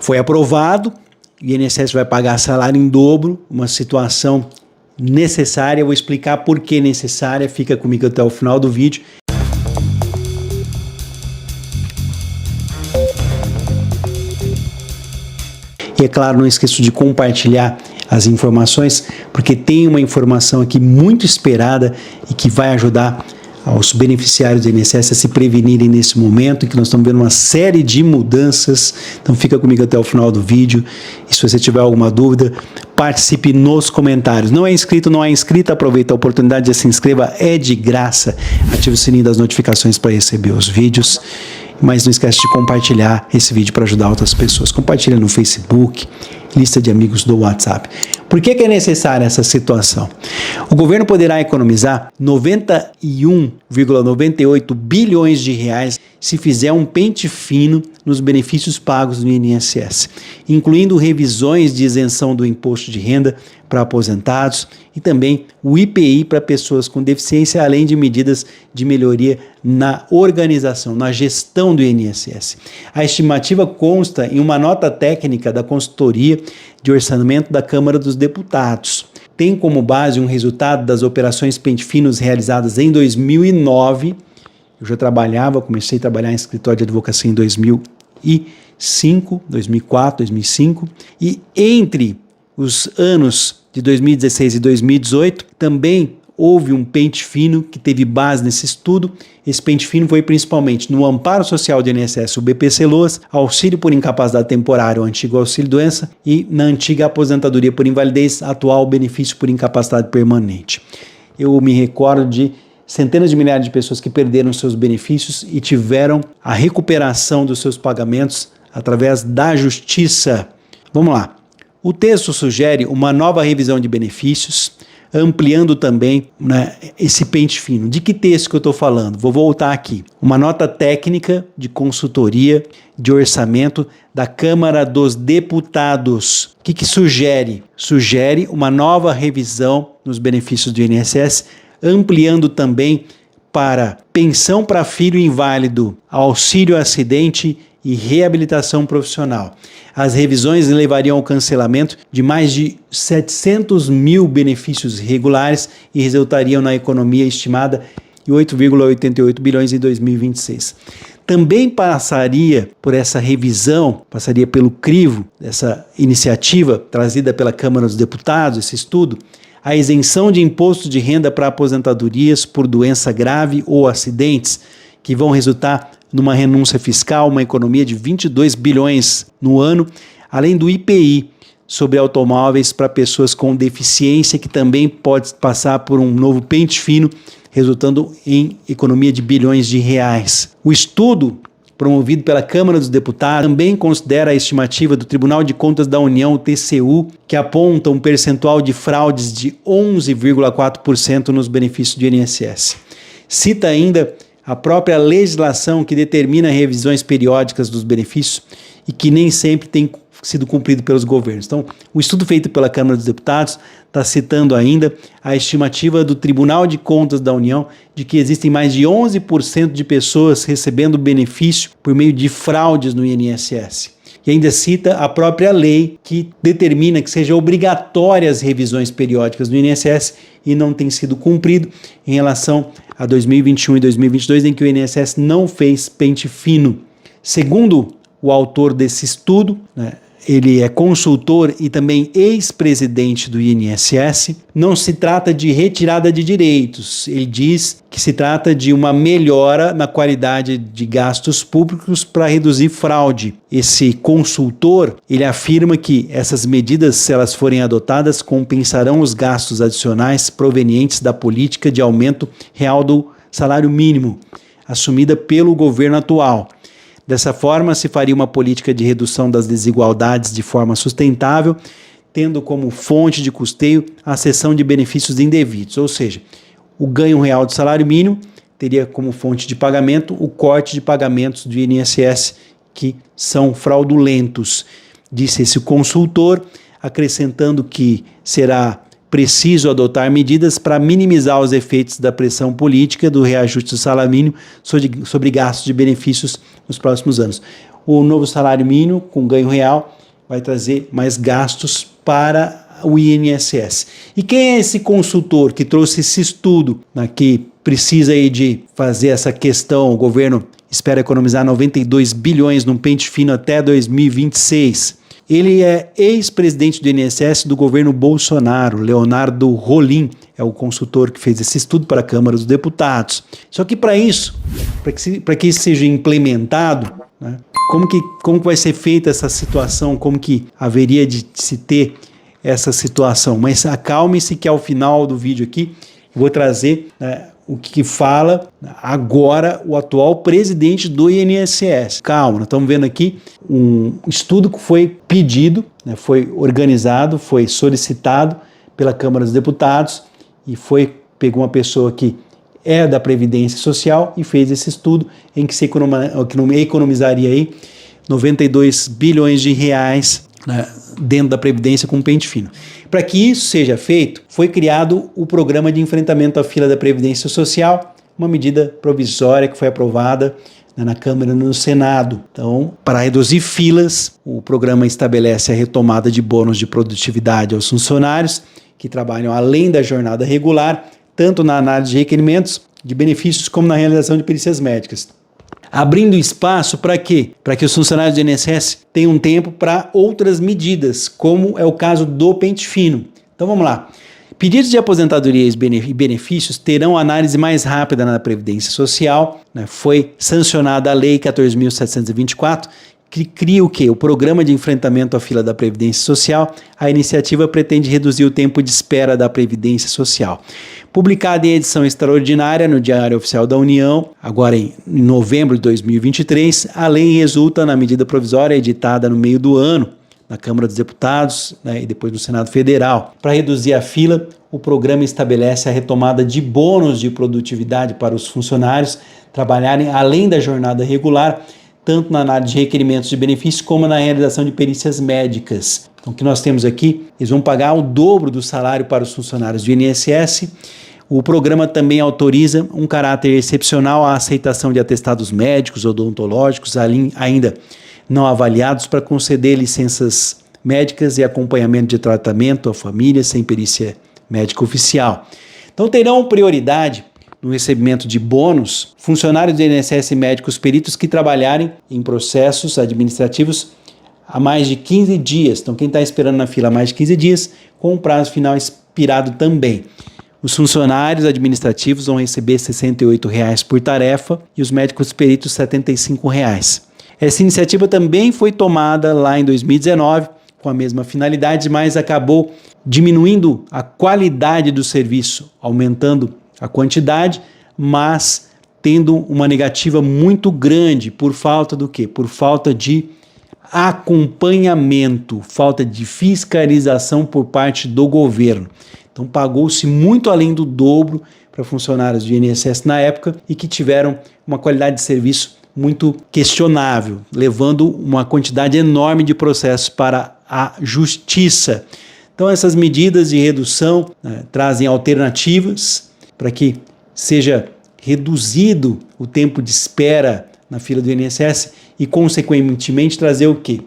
Foi aprovado, o INSS vai pagar salário em dobro, uma situação necessária. Eu vou explicar por que necessária, fica comigo até o final do vídeo. E é claro, não esqueço de compartilhar as informações, porque tem uma informação aqui muito esperada e que vai ajudar aos beneficiários do INSS a se prevenirem nesse momento, em que nós estamos vendo uma série de mudanças. Então fica comigo até o final do vídeo, e se você tiver alguma dúvida, participe nos comentários. Não é inscrito, não é inscrita, aproveita a oportunidade de se inscreva, é de graça. Ative o sininho das notificações para receber os vídeos, mas não esquece de compartilhar esse vídeo para ajudar outras pessoas. Compartilha no Facebook, lista de amigos do WhatsApp. Por que é necessária essa situação? O governo poderá economizar 91,98 bilhões de reais se fizer um pente fino nos benefícios pagos no INSS, incluindo revisões de isenção do imposto de renda para aposentados e também o IPI para pessoas com deficiência, além de medidas de melhoria na organização, na gestão do INSS. A estimativa consta em uma nota técnica da consultoria de orçamento da Câmara dos Deputados. Tem como base um resultado das operações pente finos realizadas em 2009. Eu já comecei a trabalhar em escritório de advocacia em 2005, 2004, 2005. E entre os anos de 2016 e 2018, também houve um pente fino que teve base nesse estudo. Esse pente fino foi principalmente no Amparo Social do INSS, o BPC-Loas, Auxílio por Incapacidade Temporária, o antigo Auxílio-Doença, e na antiga Aposentadoria por Invalidez, atual Benefício por Incapacidade Permanente. Eu me recordo de centenas de milhares de pessoas que perderam seus benefícios e tiveram a recuperação dos seus pagamentos através da justiça. Vamos lá. O texto sugere uma nova revisão de benefícios, ampliando também, esse pente fino. De que texto que eu estou falando? Vou voltar aqui. Uma nota técnica de consultoria de orçamento da Câmara dos Deputados. O que sugere? Sugere uma nova revisão nos benefícios do INSS, ampliando também para pensão para filho inválido, auxílio acidente e reabilitação profissional. As revisões levariam ao cancelamento de mais de 700 mil benefícios regulares e resultariam na economia estimada de 8,88 bilhões em 2026. Também passaria por essa revisão, passaria pelo crivo dessa iniciativa trazida pela Câmara dos Deputados, esse estudo, a isenção de imposto de renda para aposentadorias por doença grave ou acidentes, que vão resultar numa renúncia fiscal, uma economia de 22 bilhões no ano, além do IPI sobre automóveis para pessoas com deficiência, que também pode passar por um novo pente fino, resultando em economia de bilhões de reais. O estudo promovido pela Câmara dos Deputados também considera a estimativa do Tribunal de Contas da União, o TCU, que aponta um percentual de fraudes de 11,4% nos benefícios do INSS. Cita ainda a própria legislação que determina revisões periódicas dos benefícios e que nem sempre tem sido cumprido pelos governos. Então, o estudo feito pela Câmara dos Deputados está citando ainda a estimativa do Tribunal de Contas da União de que existem mais de 11% de pessoas recebendo benefício por meio de fraudes no INSS. E ainda cita a própria lei que determina que sejam obrigatórias revisões periódicas do INSS e não tem sido cumprido em relação a 2021 e 2022, em que o INSS não fez pente fino. Segundo o autor desse estudo, ele é consultor e também ex-presidente do INSS, não se trata de retirada de direitos. Ele diz que se trata de uma melhora na qualidade de gastos públicos para reduzir fraude. Esse consultor, ele afirma que essas medidas, se elas forem adotadas, compensarão os gastos adicionais provenientes da política de aumento real do salário mínimo, assumida pelo governo atual. Dessa forma, se faria uma política de redução das desigualdades de forma sustentável, tendo como fonte de custeio a cessão de benefícios indevidos, ou seja, o ganho real do salário mínimo teria como fonte de pagamento o corte de pagamentos do INSS que são fraudulentos, disse esse consultor, acrescentando que será preciso adotar medidas para minimizar os efeitos da pressão política do reajuste do salário mínimo sobre gastos de benefícios nos próximos anos. o novo salário mínimo com ganho real vai trazer mais gastos para o INSS. E quem é esse consultor que trouxe esse estudo, né, que precisa aí de fazer essa questão? O governo espera economizar 92 bilhões num pente fino até 2026. Ele é ex-presidente do INSS do governo Bolsonaro, Leonardo Rolim, é o consultor que fez esse estudo para a Câmara dos Deputados. Só que para isso, para que isso seja implementado, né, como que vai ser feita essa situação, como que haveria de se ter essa situação? Mas acalme-se que ao final do vídeo aqui eu vou trazer o que fala agora o atual presidente do INSS. Calma, nós estamos vendo aqui um estudo que foi pedido, né, foi organizado, foi solicitado pela Câmara dos Deputados e pegou uma pessoa que é da Previdência Social e fez esse estudo em que se economizaria aí 92 bilhões de reais, né, dentro da Previdência com pente fino. Para que isso seja feito, foi criado o Programa de Enfrentamento à Fila da Previdência Social, uma medida provisória que foi aprovada, né, na Câmara e no Senado. Então, para reduzir filas, o programa estabelece a retomada de bônus de produtividade aos funcionários que trabalham além da jornada regular, tanto na análise de requerimentos de benefícios como na realização de perícias médicas. Abrindo espaço para quê? Para que os funcionários do INSS tenham tempo para outras medidas, como é o caso do pente fino. Então vamos lá. Pedidos de aposentadoria e benefícios terão análise mais rápida na Previdência Social, né? Foi sancionada a Lei 14.724, que cria o quê? O Programa de Enfrentamento à Fila da Previdência Social. A iniciativa pretende reduzir o tempo de espera da Previdência Social. Publicada em edição extraordinária no Diário Oficial da União, agora em novembro de 2023, a lei resulta na medida provisória editada no meio do ano, na Câmara dos Deputados, né, e depois no Senado Federal. Para reduzir a fila, o programa estabelece a retomada de bônus de produtividade para os funcionários trabalharem além da jornada regular, tanto na análise de requerimentos de benefícios como na realização de perícias médicas. Então, o que nós temos aqui, eles vão pagar o dobro do salário para os funcionários do INSS. O programa também autoriza um caráter excepcional à aceitação de atestados médicos, odontológicos, ainda não avaliados, para conceder licenças médicas e acompanhamento de tratamento à família sem perícia médica oficial. Então, terão prioridade no recebimento de bônus funcionários do INSS e médicos peritos que trabalharem em processos administrativos há mais de 15 dias. Então, quem está esperando na fila há mais de 15 dias, com o prazo final expirado também. Os funcionários administrativos vão receber R$ 68,00 por tarefa e os médicos peritos R$ 75,00. Essa iniciativa também foi tomada lá em 2019 com a mesma finalidade, mas acabou diminuindo a qualidade do serviço, aumentando a quantidade, mas tendo uma negativa muito grande por falta do quê? Por falta de acompanhamento, falta de fiscalização por parte do governo. Então pagou-se muito além do dobro para funcionários do INSS na época e que tiveram uma qualidade de serviço muito questionável, levando uma quantidade enorme de processos para a justiça. Então essas medidas de redução, né, trazem alternativas para que seja reduzido o tempo de espera na fila do INSS e, consequentemente, trazer o quê?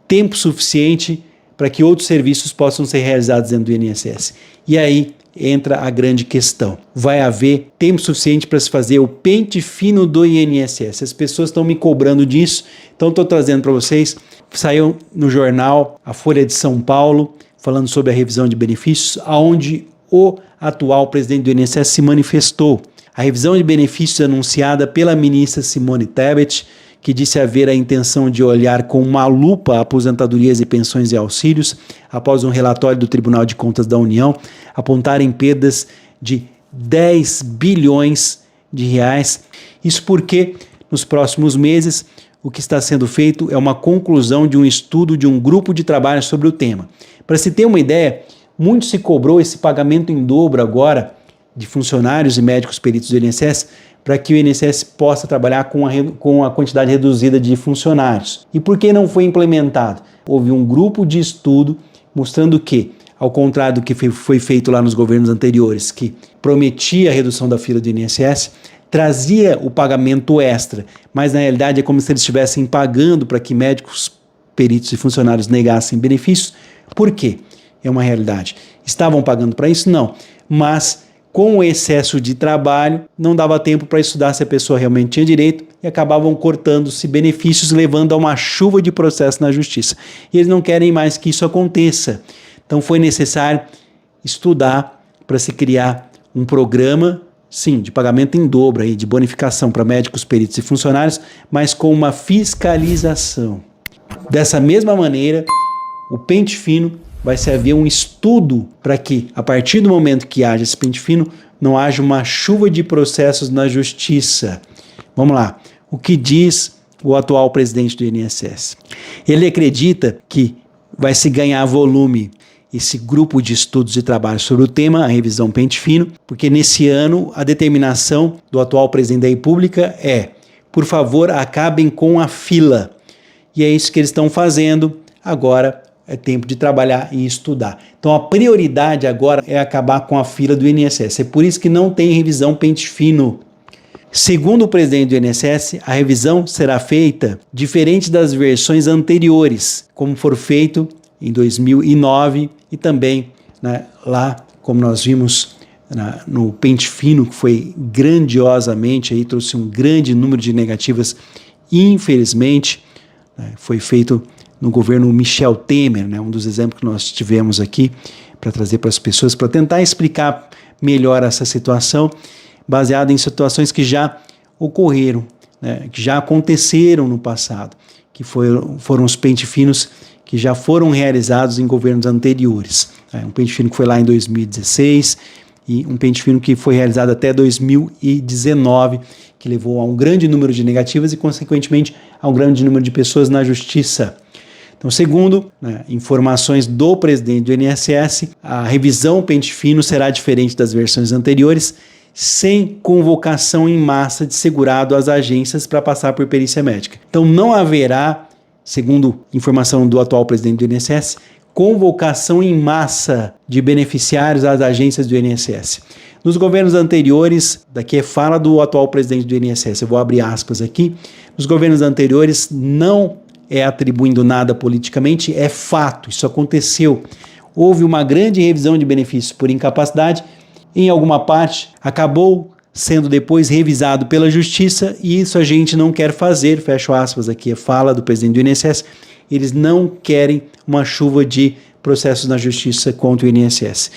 Tempo suficiente para que outros serviços possam ser realizados dentro do INSS. E aí entra a grande questão. Vai haver tempo suficiente para se fazer o pente fino do INSS? As pessoas estão me cobrando disso, então estou trazendo para vocês. Saiu no jornal a Folha de São Paulo, falando sobre a revisão de benefícios, onde o atual presidente do INSS se manifestou. A revisão de benefícios anunciada pela ministra Simone Tebet, que disse haver a intenção de olhar com uma lupa aposentadorias e pensões e auxílios, após um relatório do Tribunal de Contas da União apontarem perdas de 10 bilhões de reais. Isso porque, nos próximos meses, o que está sendo feito é uma conclusão de um estudo de um grupo de trabalho sobre o tema. Para se ter uma ideia, muito se cobrou esse pagamento em dobro agora de funcionários e médicos peritos do INSS para que o INSS possa trabalhar com a quantidade reduzida de funcionários. E por que não foi implementado? Houve um grupo de estudo mostrando que, ao contrário do que foi feito lá nos governos anteriores, que prometia a redução da fila do INSS, trazia o pagamento extra, mas na realidade é como se eles estivessem pagando para que médicos, peritos e funcionários negassem benefícios. Por quê? É uma realidade. Estavam pagando para isso? Não. Mas com o excesso de trabalho, não dava tempo para estudar se a pessoa realmente tinha direito e acabavam cortando-se benefícios, levando a uma chuva de processo na justiça. E eles não querem mais que isso aconteça. Então foi necessário estudar para se criar um programa, sim, de pagamento em dobro, aí, de bonificação para médicos, peritos e funcionários, mas com uma fiscalização. Dessa mesma maneira, o pente fino vai se haver um estudo para que, a partir do momento que haja esse pente fino, não haja uma chuva de processos na justiça. Vamos lá. O que diz o atual presidente do INSS? Ele acredita que vai se ganhar volume esse grupo de estudos e trabalho sobre o tema, a revisão pente fino, porque nesse ano a determinação do atual presidente da República é, por favor, acabem com a fila. E é isso que eles estão fazendo. Agora é tempo de trabalhar e estudar. Então a prioridade agora é acabar com a fila do INSS. É por isso que não tem revisão pente fino. Segundo o presidente do INSS, a revisão será feita diferente das versões anteriores, como for feito em 2009 e também, né, lá, como nós vimos no pente fino, que foi grandiosamente, aí trouxe um grande número de negativas, infelizmente, né, foi feito no governo Michel Temer, né, um dos exemplos que nós tivemos aqui para trazer para as pessoas, para tentar explicar melhor essa situação, baseada em situações que já ocorreram, né, que já aconteceram no passado, que foram os pente finos que já foram realizados em governos anteriores. Um pente fino que foi lá em 2016 e um pente fino que foi realizado até 2019, que levou a um grande número de negativas e, consequentemente, a um grande número de pessoas na justiça. Então, segundo, né, informações do presidente do INSS, a revisão pente fino será diferente das versões anteriores, sem convocação em massa de segurado às agências para passar por perícia médica. Então, não haverá, segundo informação do atual presidente do INSS, convocação em massa de beneficiários às agências do INSS. Nos governos anteriores, daqui é fala do atual presidente do INSS, eu vou abrir aspas aqui, nos governos anteriores não é atribuindo nada politicamente, é fato, isso aconteceu. Houve uma grande revisão de benefícios por incapacidade, em alguma parte acabou sendo depois revisado pela justiça e isso a gente não quer fazer, fecho aspas aqui, a fala do presidente do INSS, eles não querem uma chuva de processos na justiça contra o INSS.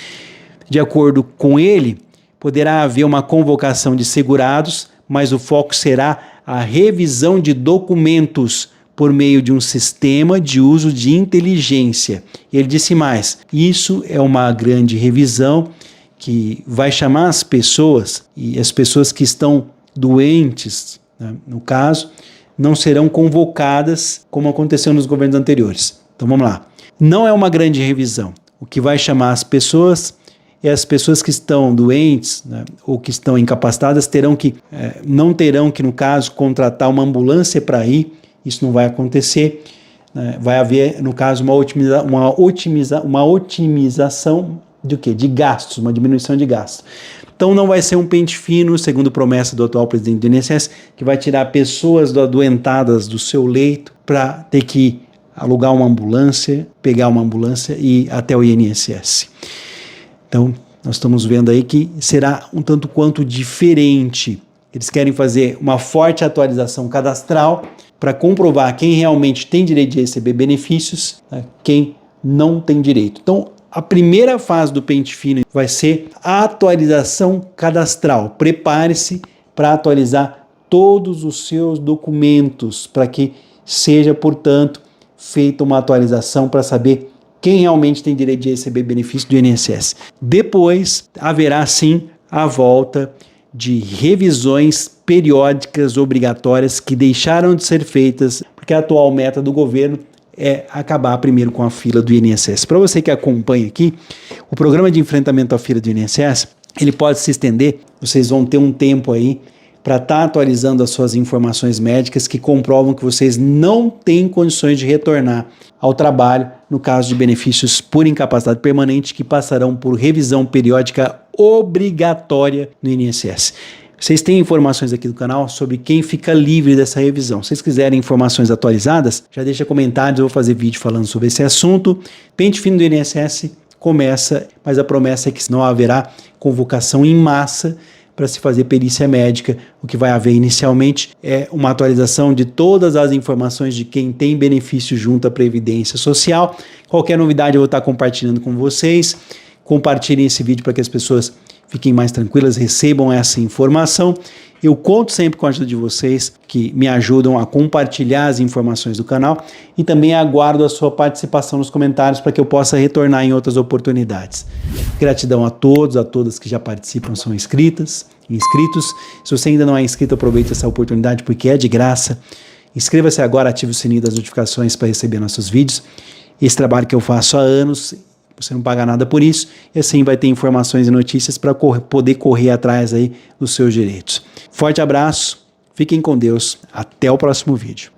De acordo com ele, poderá haver uma convocação de segurados, mas o foco será a revisão de documentos por meio de um sistema de uso de inteligência. Ele disse mais, isso é uma grande revisão que vai chamar as pessoas, e as pessoas que estão doentes, né, no caso, não serão convocadas como aconteceu nos governos anteriores. Então vamos lá. Não é uma grande revisão. O que vai chamar as pessoas é as pessoas que estão doentes, né, ou que estão incapacitadas não terão que, no caso, contratar uma ambulância para ir. Isso não vai acontecer. Né, vai haver, no caso, uma otimização de quê? De gastos, uma diminuição de gastos. Então não vai ser um pente fino, segundo promessa do atual presidente do INSS, que vai tirar pessoas adoentadas do seu leito para ter que alugar uma ambulância, pegar uma ambulância e ir até o INSS. Então nós estamos vendo aí que será um tanto quanto diferente. Eles querem fazer uma forte atualização cadastral para comprovar quem realmente tem direito de receber benefícios, né, quem não tem direito. Então, a primeira fase do pente fino vai ser a atualização cadastral. Prepare-se para atualizar todos os seus documentos, para que seja, portanto, feita uma atualização para saber quem realmente tem direito de receber benefício do INSS. Depois, haverá sim a volta de revisões periódicas obrigatórias que deixaram de ser feitas, porque a atual meta do governo é acabar primeiro com a fila do INSS. Para você que acompanha aqui, o programa de enfrentamento à fila do INSS, ele pode se estender, vocês vão ter um tempo aí para estar atualizando as suas informações médicas que comprovam que vocês não têm condições de retornar ao trabalho no caso de benefícios por incapacidade permanente que passarão por revisão periódica obrigatória no INSS. Vocês têm informações aqui do canal sobre quem fica livre dessa revisão. Se vocês quiserem informações atualizadas, já deixa comentários, eu vou fazer vídeo falando sobre esse assunto. Pente fino do INSS começa, mas a promessa é que não haverá convocação em massa para se fazer perícia médica. O que vai haver inicialmente é uma atualização de todas as informações de quem tem benefício junto à Previdência Social. Qualquer novidade eu vou estar compartilhando com vocês. Compartilhem esse vídeo para que as pessoas fiquem mais tranquilas, recebam essa informação. Eu conto sempre com a ajuda de vocês que me ajudam a compartilhar as informações do canal e também aguardo a sua participação nos comentários para que eu possa retornar em outras oportunidades. Gratidão a todos, a todas que já participam, são inscritos. Se você ainda não é inscrito, aproveite essa oportunidade porque é de graça. Inscreva-se agora, ative o sininho das notificações para receber nossos vídeos. Esse trabalho que eu faço há anos, você não paga nada por isso, e assim vai ter informações e notícias para poder correr atrás aí dos seus direitos. Forte abraço, fiquem com Deus, até o próximo vídeo.